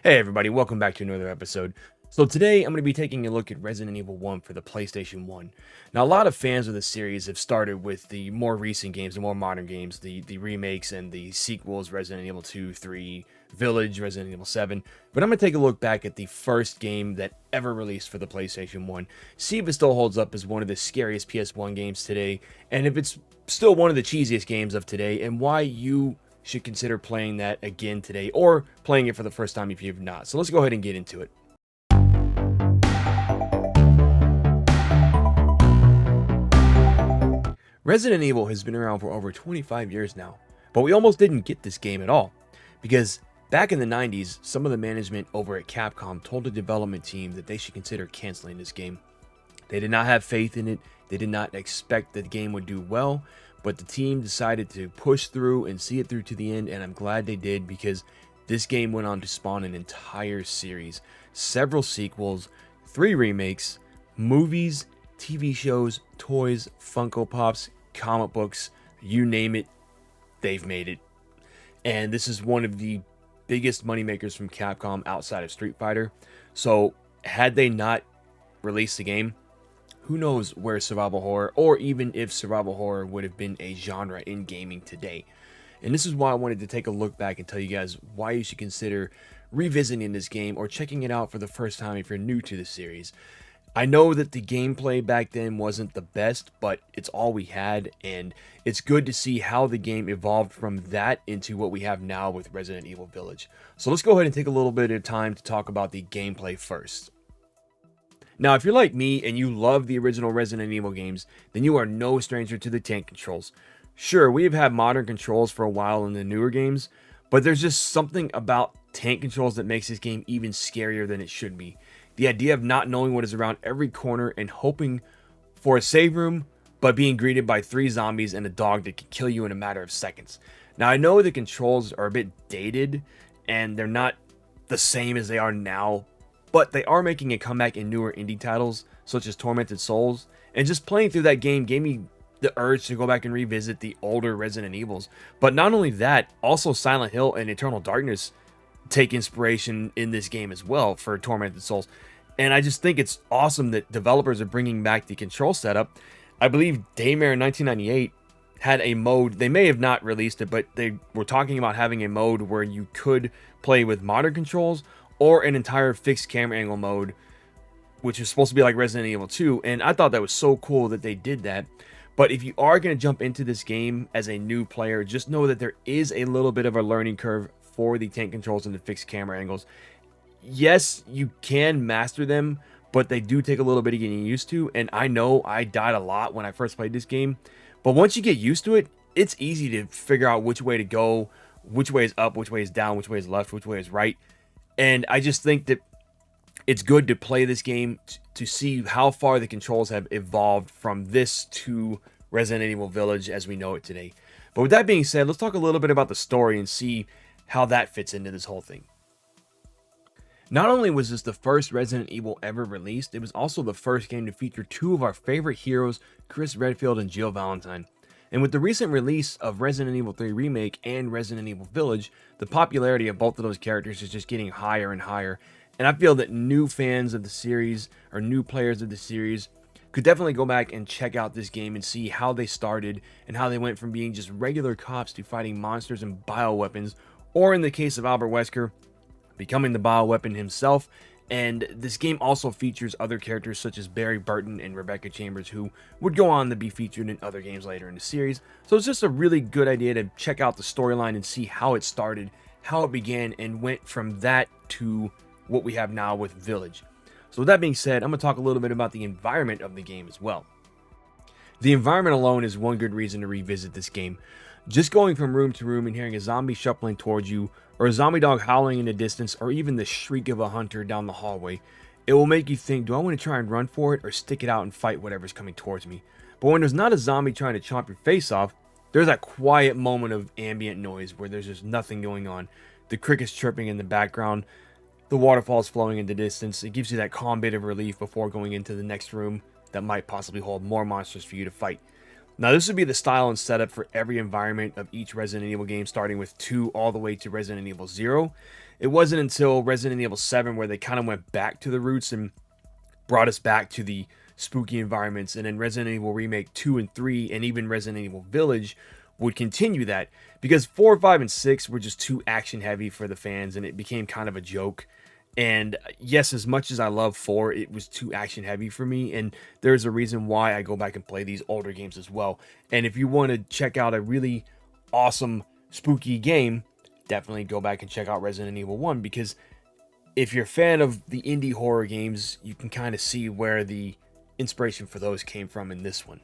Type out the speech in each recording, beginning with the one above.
Hey everybody, welcome back to another episode. So today I'm going to be taking a look at Resident Evil 1 for the PlayStation 1. Now a lot of fans of the series have started with the more recent games, the more modern games, the remakes and the sequels, Resident Evil 2, 3, Village, Resident Evil 7. But I'm going to take a look back at the first game that ever released for the PlayStation 1, see if it still holds up as one of the scariest PS1 games today, and if it's still one of the cheesiest games of today, and why you should consider playing that again today or playing it for the first time if you've not. So let's go ahead and get into it. Resident Evil has been around for over 25 years now, but we almost didn't get this game at all because back in the 90s, some of the management over at Capcom told the development team that they should consider canceling this game. They did not have faith in it, they did not expect that the game would do well, but the team decided to push through and see it through to the end, and I'm glad they did because this game went on to spawn an entire series, several sequels, 3 remakes, movies, TV shows, toys, Funko Pops, comic books, you name it, they've made it. And this is one of the biggest moneymakers from Capcom outside of Street Fighter. So had they not released the game, who knows where survival horror, or even if survival horror would have been a genre in gaming today. And this is why I wanted to take a look back and tell you guys why you should consider revisiting this game or checking it out for the first time if you're new to the series. I know that the gameplay back then wasn't the best, but it's all we had, and it's good to see how the game evolved from that into what we have now with Resident Evil Village. So let's go ahead and take a little bit of time to talk about the gameplay first. Now, if you're like me and you love the original Resident Evil games, then you are no stranger to the tank controls. Sure, we have had modern controls for a while in the newer games, but there's just something about tank controls that makes this game even scarier than it should be. The idea of not knowing what is around every corner and hoping for a save room, but being greeted by 3 zombies and a dog that can kill you in a matter of seconds. Now, I know the controls are a bit dated and they're not the same as they are now, but they are making a comeback in newer indie titles, such as Tormented Souls, and just playing through that game gave me the urge to go back and revisit the older Resident Evils. But not only that, also Silent Hill and Eternal Darkness take inspiration in this game as well for Tormented Souls. And I just think it's awesome that developers are bringing back the control setup. I believe Daymare in 1998 had a mode, they may have not released it, but they were talking about having a mode where you could play with modern controls or an entire fixed camera angle mode, which is supposed to be like Resident Evil 2, and I thought that was so cool that they did that. But if you are going to jump into this game as a new player, just know that there is a little bit of a learning curve for the tank controls and the fixed camera angles. Yes, you can master them, but they do take a little bit of getting used to, and I know I died a lot when I first played this game, but once you get used to it, it's easy to figure out which way to go, which way is up, which way is down, which way is left, which way is right. And I just think that it's good to play this game to see how far the controls have evolved from this to Resident Evil Village as we know it today. But with that being said, let's talk a little bit about the story and see how that fits into this whole thing. Not only was this the first Resident Evil ever released, it was also the first game to feature 2 of our favorite heroes, Chris Redfield and Jill Valentine. And with the recent release of Resident Evil 3 Remake and Resident Evil Village, the popularity of both of those characters is just getting higher and higher. And I feel that new fans of the series, or new players of the series, could definitely go back and check out this game and see how they started and how they went from being just regular cops to fighting monsters and bioweapons, or in the case of Albert Wesker, becoming the bioweapon himself. And this game also features other characters such as Barry Burton and Rebecca Chambers, who would go on to be featured in other games later in the series. So it's just a really good idea to check out the storyline and see how it started, how it began, and went from that to what we have now with Village. So with that being said, I'm going to talk a little bit about the environment of the game as well. The environment alone is one good reason to revisit this game. Just going from room to room and hearing a zombie shuffling towards you, or a zombie dog howling in the distance, or even the shriek of a hunter down the hallway, it will make you think, do I want to try and run for it or stick it out and fight whatever's coming towards me? But when there's not a zombie trying to chomp your face off, there's that quiet moment of ambient noise where there's just nothing going on. The crickets chirping in the background, the waterfalls flowing in the distance. It gives you that calm bit of relief before going into the next room that might possibly hold more monsters for you to fight. Now, this would be the style and setup for every environment of each Resident Evil game, starting with 2 all the way to Resident Evil 0. It wasn't until Resident Evil 7 where they kind of went back to the roots and brought us back to the spooky environments, and then Resident Evil Remake 2 and 3 and even Resident Evil Village would continue that, because 4, 5, and 6 were just too action heavy for the fans, and it became kind of a joke. And yes, as much as I love 4, it was too action heavy for me, and there's a reason why I go back and play these older games as well. And if you want to check out a really awesome spooky game, definitely go back and check out Resident Evil 1, because if you're a fan of the indie horror games, you can kind of see where the inspiration for those came from in this one.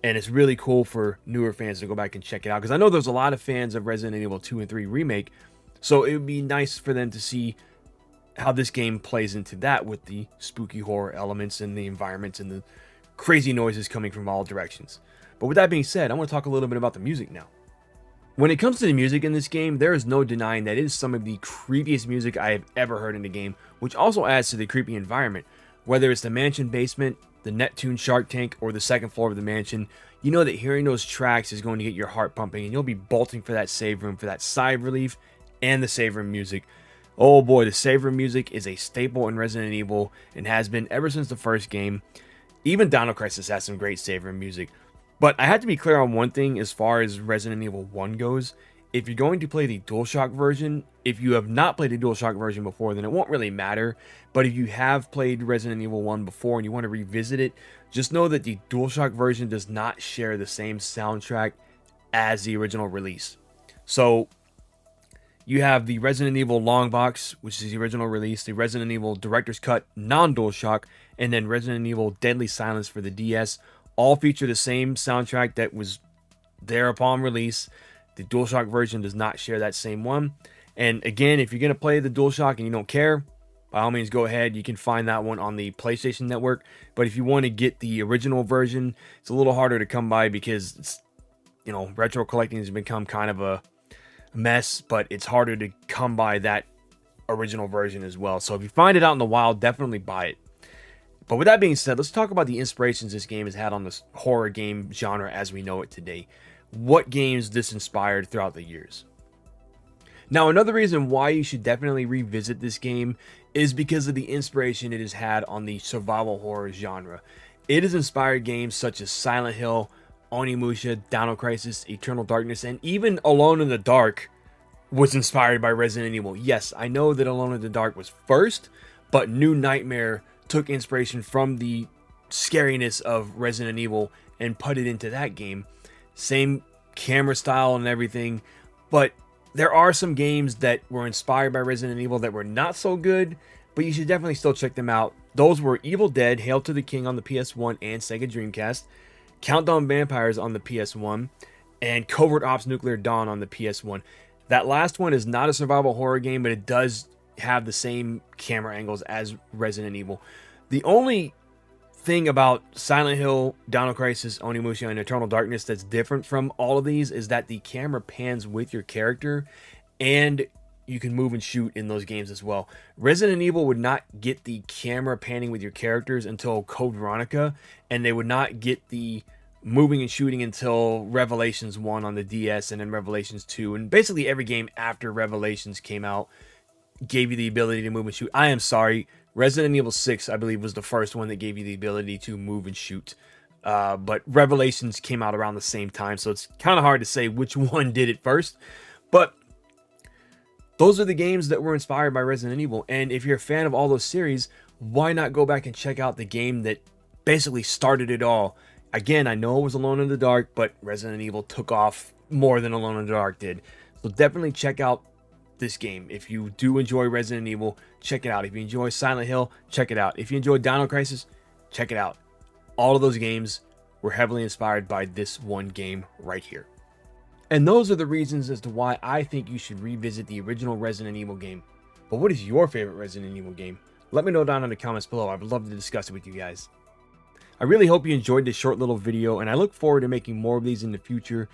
And it's really cool for newer fans to go back and check it out, because I know there's a lot of fans of Resident Evil 2 and 3 Remake, so it would be nice for them to see how this game plays into that with the spooky horror elements and the environments and the crazy noises coming from all directions. But with that being said, I want to talk a little bit about the music now. When it comes to the music in this game, there is no denying that it is some of the creepiest music I have ever heard in a game, which also adds to the creepy environment. Whether it's the mansion basement, the Neptune shark tank, or the second floor of the mansion, you know that hearing those tracks is going to get your heart pumping, and you'll be bolting for that save room for that sigh of relief and the save room music. Oh boy, the save room music is a staple in Resident Evil and has been ever since the first game. Even Dino Crisis has some great save room music. But I have to be clear on one thing as far as Resident Evil 1 goes. If you're going to play the DualShock version, if you have not played the DualShock version before, then it won't really matter. But if you have played Resident Evil 1 before and you want to revisit it, just know that the DualShock version does not share the same soundtrack as the original release. So you have the Resident Evil Long Box, which is the original release, the Resident Evil Director's Cut non-DualShock, and then Resident Evil Deadly Silence for the DS. All feature the same soundtrack that was there upon release. The DualShock version does not share that same one. And again, if you're going to play the DualShock and you don't care, by all means go ahead. You can find that one on the PlayStation Network. But if you want to get the original version, it's a little harder to come by because it's, retro collecting has become kind of a mess, but it's harder to come by that original version as well. So if you find it out in the wild, definitely buy it. But with that being said, let's talk about the inspirations this game has had on this horror game genre as we know it today. What games this inspired throughout the years. Now, another reason why you should definitely revisit this game is because of the inspiration it has had on the survival horror genre. It has inspired games such as Silent Hill, Onimusha, Dino Crisis, Eternal Darkness, and even Alone in the Dark was inspired by Resident Evil. Yes, I know that Alone in the Dark was first, but New Nightmare took inspiration from the scariness of Resident Evil and put it into that game. Same camera style and everything, but there are some games that were inspired by Resident Evil that were not so good, but you should definitely still check them out. Those were Evil Dead, Hail to the King on the PS1 and Sega Dreamcast, Countdown Vampires on the PS1, and Covert Ops Nuclear Dawn on the PS1. That last one is not a survival horror game, but it does have the same camera angles as Resident Evil. The only thing about Silent Hill, Dino Crisis, Onimusha, and Eternal Darkness that's different from all of these is that the camera pans with your character, and you can move and shoot in those games as well. Resident Evil would not get the camera panning with your characters until Code Veronica, and they would not get the moving and shooting until Revelations 1 on the DS and then Revelations 2. And basically every game after Revelations came out gave you the ability to move and shoot. I am sorry, Resident Evil 6, I believe, was the first one that gave you the ability to move and shoot. But Revelations came out around the same time, so it's kind of hard to say which one did it first. But those are the games that were inspired by Resident Evil. And if you're a fan of all those series, why not go back and check out the game that basically started it all? Again, I know it was Alone in the Dark, but Resident Evil took off more than Alone in the Dark did. So definitely check out this game. If you do enjoy Resident Evil, check it out. If you enjoy Silent Hill, check it out. If you enjoy Dino Crisis, check it out. All of those games were heavily inspired by this one game right here. And those are the reasons as to why I think you should revisit the original Resident Evil game. But what is your favorite Resident Evil game? Let me know down in the comments below. I would love to discuss it with you guys. I really hope you enjoyed this short little video, and I look forward to making more of these in the future.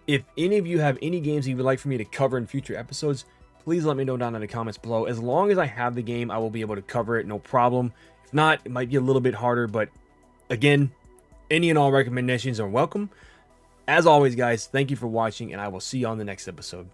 If any of you have any games you would like for me to cover in future episodes, please let me know down in the comments below. As long as I have the game, I will be able to cover it, no problem. If not, it might be a little bit harder, but again, any and all recommendations are welcome. As always, guys, thank you for watching, and I will see you on the next episode.